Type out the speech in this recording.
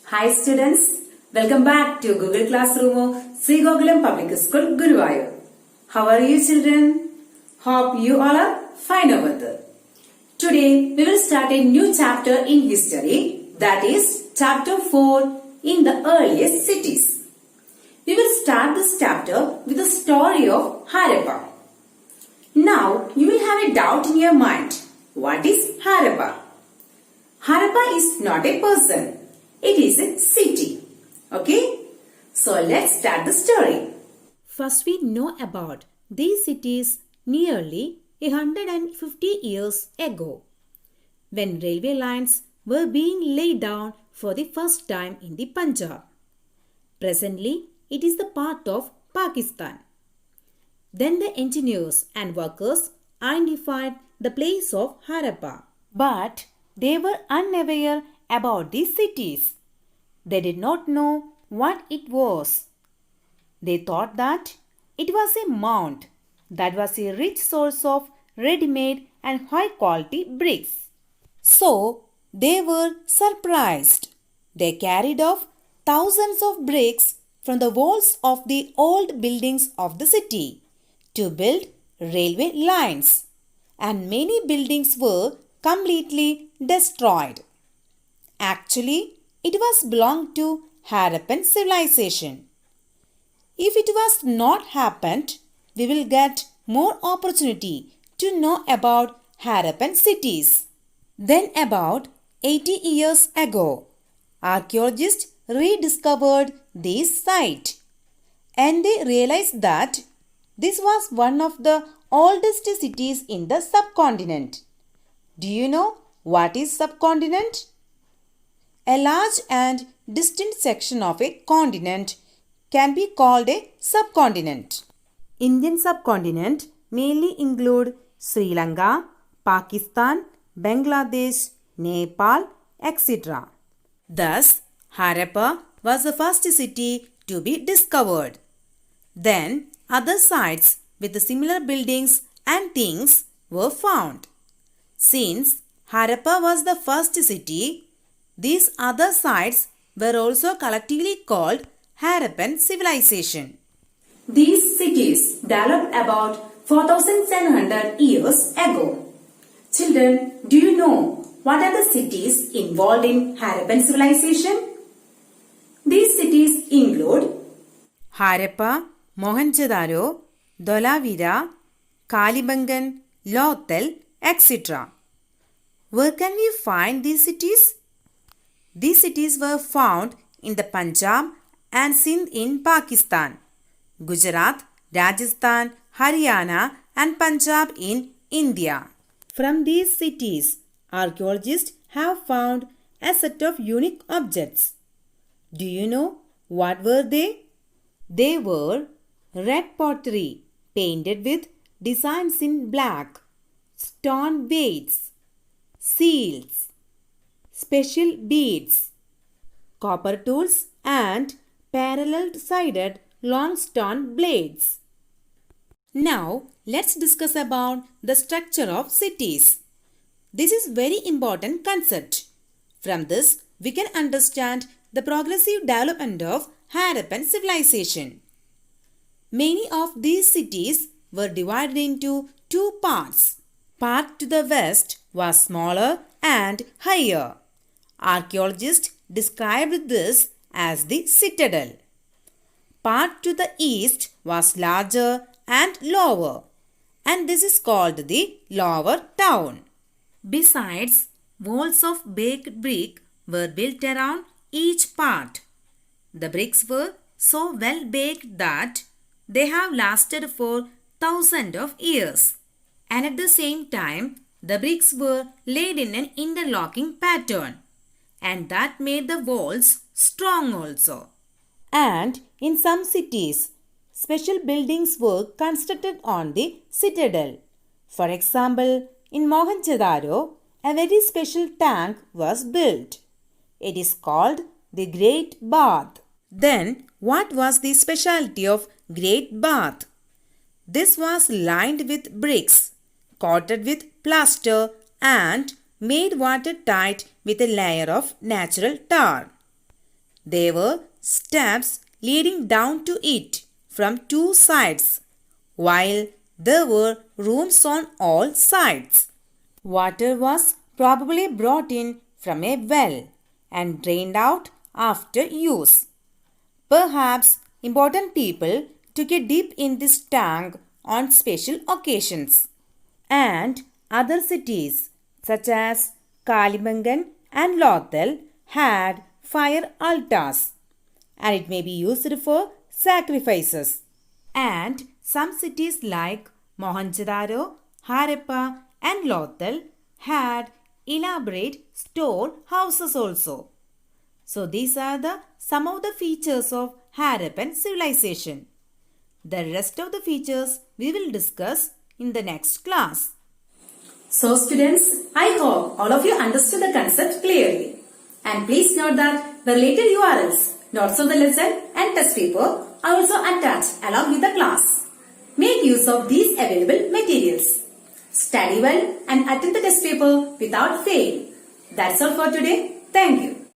Hi students, welcome back to Google Classroom Sri Gokulam Public School, Guruvayur. How are you children? Hope you all are fine over there. Today we will start a new chapter in history, that is Chapter 4 in the earliest cities. We will start this chapter with the story of Harappa. Now you will have a doubt in your mind. What is Harappa? Harappa is not a person. It is a city. Okay? So let's start the story. First we know about these cities nearly 150 years ago, when railway lines were being laid down for the first time in the Punjab. Presently, it is the part of Pakistan. Then the engineers and workers identified the place of Harappa, but they were unaware about the cities. They did not know what it was. They thought that it was a mound that was a rich source of ready-made and high-quality bricks. So they were surprised. They carried off thousands of bricks from the walls of the old buildings of the city to build railway lines, and many buildings were completely destroyed. Actually, it was belonged to Harappan civilization. If it was not happened, we will get more opportunity to know about Harappan cities. Then about 80 years ago, archaeologists rediscovered this site, and they realized that this was one of the oldest cities in the subcontinent. Do you know what is subcontinent? A large and distant section of a continent can be called a subcontinent. Indian subcontinent mainly include Sri Lanka, Pakistan, Bangladesh, Nepal, etc. Thus, Harappa was the first city to be discovered. Then, other sites with similar buildings and things were found. Since Harappa was the first city, these other sites were also collectively called Harappan civilization. These cities developed about 4700 years ago. Children, do you know what are the cities involved in Harappan civilization? These cities include Harappa, Mohenjo-daro, Dholavira, Kalibangan, Lothal, etc. Where can we find these cities? These cities were found in the Punjab and Sindh in Pakistan, Gujarat, Rajasthan, Haryana and Punjab in India. From these cities, archaeologists have found a set of unique objects. Do you know what were they? They were red pottery painted with designs in black, stone weights, seals, special beads, copper tools and parallel-sided long stone blades. Now, let's discuss about the structure of cities. This is very important concept. From this, we can understand the progressive development of Harappan civilization. Many of these cities were divided into two parts. Part to the west was smaller and higher. Archaeologists described this as the citadel. Part to the east was larger and lower, and this is called the lower town. Besides, walls of baked brick were built around each part. The bricks were so well baked that they have lasted for thousands of years. And at the same time, the bricks were laid in an interlocking pattern, and that made the walls strong also. And in some cities, special buildings were constructed on the citadel. For example, in Mohenjo-daro, a very special tank was built. It is called the Great Bath. Then, what was the specialty of Great Bath? This was lined with bricks, coated with plaster and made watertight with a layer of natural tar. There were steps leading down to it from two sides, while there were rooms on all sides. Water was probably brought in from a well and drained out after use. Perhaps important people took a dip in this tank on special occasions. And other cities such as Kalibangan and Lothal had fire altars, and it may be used for sacrifices. And some cities like Mohenjo-daro, Harappa and Lothal had elaborate store houses also. So these are some of the features of Harappan civilization. The rest of the features we will discuss in the next class. So students, I hope all of you understood the concept clearly. And please note that the related URLs, notes of the lesson and test paper are also attached along with the class. Make use of these available materials. Study well and attend the test paper without fail. That's all for today. Thank you.